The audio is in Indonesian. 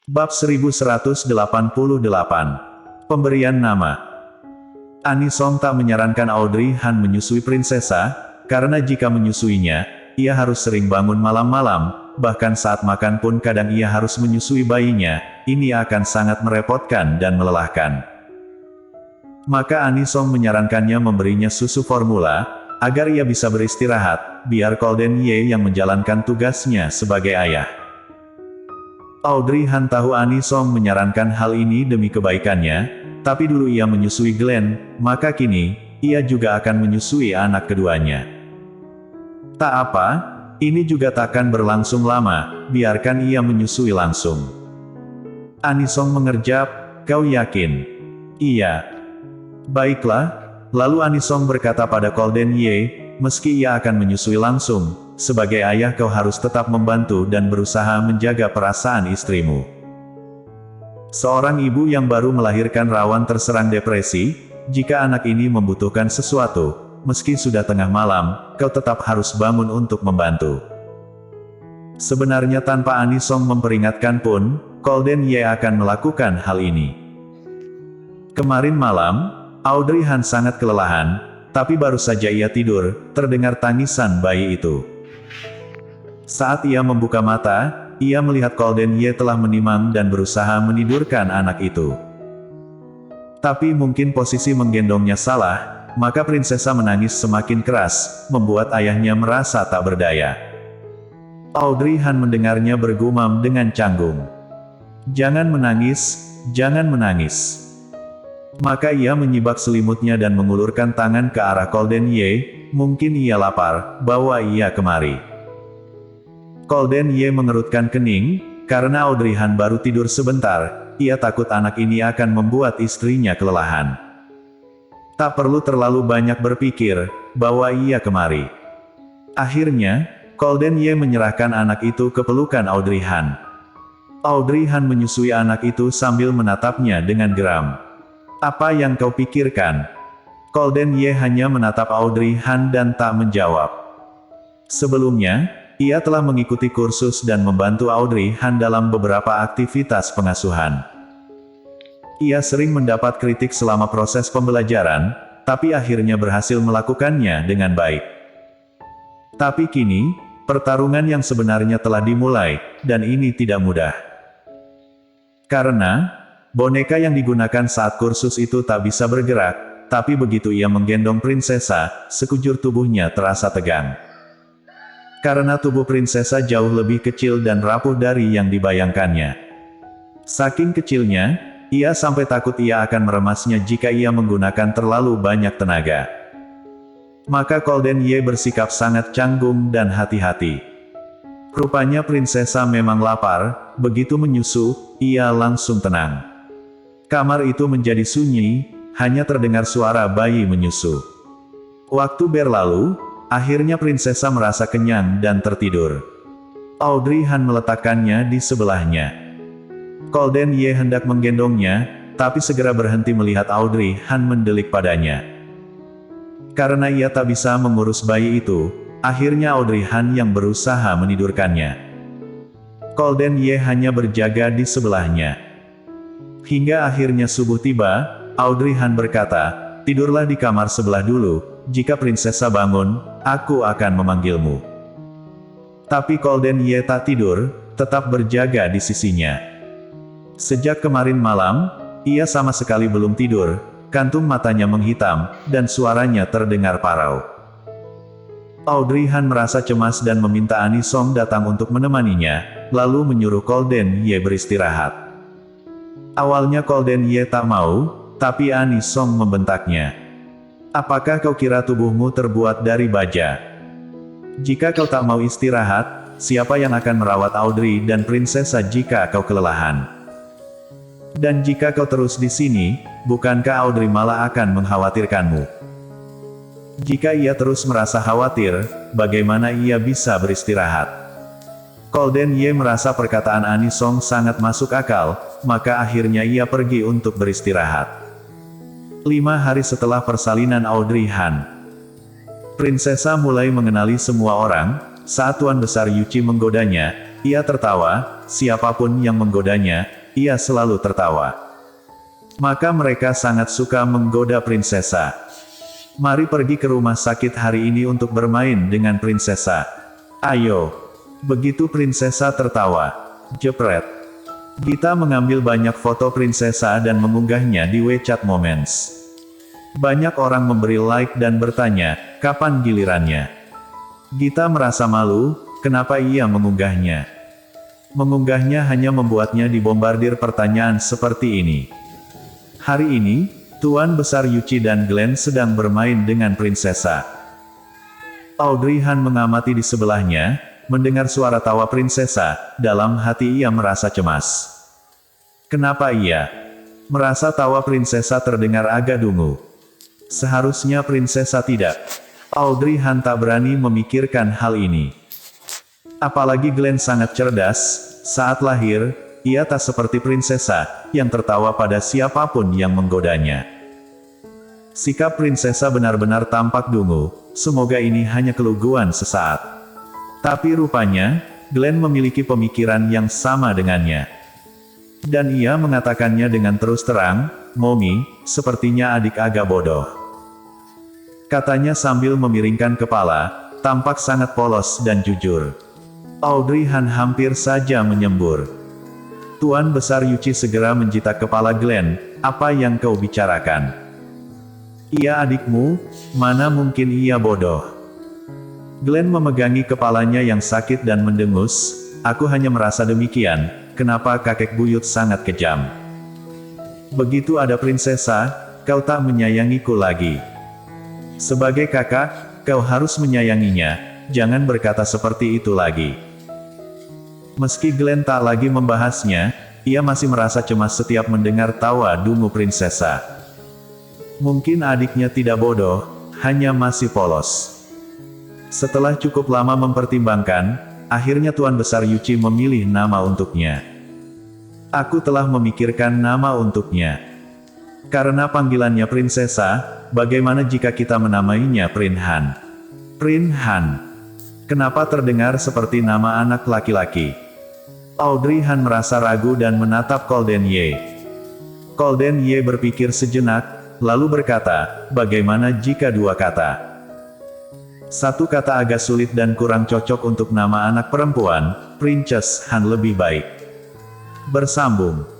Bab 1188. Pemberian nama. Anisong tak menyarankan Audrey Han menyusui prinsesa, karena jika menyusuinya, ia harus sering bangun malam-malam, bahkan saat makan pun kadang ia harus menyusui bayinya, ini akan sangat merepotkan dan melelahkan. Maka Anisong menyarankannya memberinya susu formula, agar ia bisa beristirahat, biar Golden Ye yang menjalankan tugasnya sebagai ayah. Audrey Han tahu Anisong menyarankan hal ini demi kebaikannya, tapi dulu ia menyusui Glenn, maka kini, ia juga akan menyusui anak keduanya. Tak apa, ini juga takkan berlangsung lama, biarkan ia menyusui langsung. Anisong mengerjap, kau yakin? Iya. Baiklah, lalu Anisong berkata pada Golden Ye, meski ia akan menyusui langsung, sebagai ayah kau harus tetap membantu dan berusaha menjaga perasaan istrimu. Seorang ibu yang baru melahirkan rawan terserang depresi, jika anak ini membutuhkan sesuatu, meski sudah tengah malam, kau tetap harus bangun untuk membantu. Sebenarnya tanpa Anisong memperingatkan pun, Golden Ye akan melakukan hal ini. Kemarin malam, Audrey Han sangat kelelahan, tapi baru saja ia tidur, terdengar tangisan bayi itu. Saat ia membuka mata, ia melihat Golden Ye telah menimang dan berusaha menidurkan anak itu. Tapi mungkin posisi menggendongnya salah, maka prinsesa menangis semakin keras, membuat ayahnya merasa tak berdaya. Audrey Han mendengarnya bergumam dengan canggung. Jangan menangis, jangan menangis. Maka ia menyibak selimutnya dan mengulurkan tangan ke arah Golden Ye, mungkin ia lapar, bawa ia kemari. Golden Ye mengerutkan kening, karena Audrey Han baru tidur sebentar, ia takut anak ini akan membuat istrinya kelelahan. Tak perlu terlalu banyak berpikir, bawa ia kemari. Akhirnya, Golden Ye menyerahkan anak itu ke pelukan Audrey Han. Audrey Han menyusui anak itu sambil menatapnya dengan geram. Apa yang kau pikirkan? Golden Ye hanya menatap Audrey Han dan tak menjawab. Sebelumnya, ia telah mengikuti kursus dan membantu Audrey Han dalam beberapa aktivitas pengasuhan. Ia sering mendapat kritik selama proses pembelajaran, tapi akhirnya berhasil melakukannya dengan baik. Tapi kini, pertarungan yang sebenarnya telah dimulai, dan ini tidak mudah. Karena, boneka yang digunakan saat kursus itu tak bisa bergerak, tapi begitu ia menggendong prinsesa, sekujur tubuhnya terasa tegang. Karena tubuh prinsesa jauh lebih kecil dan rapuh dari yang dibayangkannya. Saking kecilnya, ia sampai takut ia akan meremasnya jika ia menggunakan terlalu banyak tenaga. Maka Golden Ye bersikap sangat canggung dan hati-hati. Rupanya prinsesa memang lapar, begitu menyusu, ia langsung tenang. Kamar itu menjadi sunyi, hanya terdengar suara bayi menyusu. Waktu berlalu, akhirnya prinsesa merasa kenyang dan tertidur. Audrey Han meletakkannya di sebelahnya. Golden Ye hendak menggendongnya, tapi segera berhenti melihat Audrey Han mendelik padanya. Karena ia tak bisa mengurus bayi itu, akhirnya Audrey Han yang berusaha menidurkannya. Golden Ye hanya berjaga di sebelahnya. Hingga akhirnya subuh tiba, Audrey Han berkata, tidurlah di kamar sebelah dulu, jika prinsesa bangun, aku akan memanggilmu. Tapi Golden Ye tak tidur, tetap berjaga di sisinya. Sejak kemarin malam, ia sama sekali belum tidur, kantung matanya menghitam, dan suaranya terdengar parau. Audrey Han merasa cemas dan meminta Anisong datang untuk menemaninya, lalu menyuruh Golden Ye beristirahat. Awalnya Golden Ye tak mau, tapi Anisong membentaknya. Apakah kau kira tubuhmu terbuat dari baja? Jika kau tak mau istirahat, siapa yang akan merawat Audrey dan prinsesa jika kau kelelahan? Dan jika kau terus di sini, bukankah Audrey malah akan mengkhawatirkanmu? Jika ia terus merasa khawatir, bagaimana ia bisa beristirahat? Golden Ye merasa perkataan Anisong sangat masuk akal, maka akhirnya ia pergi untuk beristirahat. 5 hari setelah persalinan Audrey Han, prinsesa mulai mengenali semua orang. Saat Tuan Besar Yuchi menggodanya, ia tertawa, siapapun yang menggodanya, ia selalu tertawa. Maka mereka sangat suka menggoda prinsesa. Mari pergi ke rumah sakit hari ini untuk bermain dengan prinsesa. Ayo. Begitu prinsesa tertawa. Jepret. Gita mengambil banyak foto prinsesa dan mengunggahnya di WeChat Moments. Banyak orang memberi like dan bertanya, kapan gilirannya? Gita merasa malu, kenapa ia mengunggahnya? Mengunggahnya hanya membuatnya dibombardir pertanyaan seperti ini. Hari ini, Tuan Besar Yuchi dan Glenn sedang bermain dengan prinsesa. Audrey Han mengamati di sebelahnya, mendengar suara tawa prinsesa, dalam hati ia merasa cemas. Kenapa ia merasa tawa prinsesa terdengar agak dungu? Seharusnya prinsesa tidak. Audrey Han tak berani memikirkan hal ini. Apalagi Glenn sangat cerdas, saat lahir, ia tak seperti prinsesa, yang tertawa pada siapapun yang menggodanya. Sikap prinsesa benar-benar tampak dungu, semoga ini hanya keluguan sesaat. Tapi rupanya, Glenn memiliki pemikiran yang sama dengannya. Dan ia mengatakannya dengan terus terang, Mommy, sepertinya adik agak bodoh. Katanya sambil memiringkan kepala, tampak sangat polos dan jujur. Audrey Han hampir saja menyembur. Tuan Besar Yuchi segera menjitak kepala Glenn, apa yang kau bicarakan? Ia adikmu, mana mungkin ia bodoh. Glenn memegangi kepalanya yang sakit dan mendengus, aku hanya merasa demikian, kenapa kakek buyut sangat kejam. Begitu ada prinsesa, kau tak menyayangiku lagi. Sebagai kakak, kau harus menyayanginya, jangan berkata seperti itu lagi. Meski Glenn tak lagi membahasnya, ia masih merasa cemas setiap mendengar tawa dungu prinsesa. Mungkin adiknya tidak bodoh, hanya masih polos. Setelah cukup lama mempertimbangkan, akhirnya Tuan Besar Yuchi memilih nama untuknya. Aku telah memikirkan nama untuknya. Karena panggilannya prinsesa, bagaimana jika kita menamainya Prin Han? Prin Han. Kenapa terdengar seperti nama anak laki-laki? Audrey Han merasa ragu dan menatap Golden Ye. Golden Ye berpikir sejenak, lalu berkata, bagaimana jika dua kata? Satu kata agak sulit dan kurang cocok untuk nama anak perempuan, Princess Han lebih baik. Bersambung.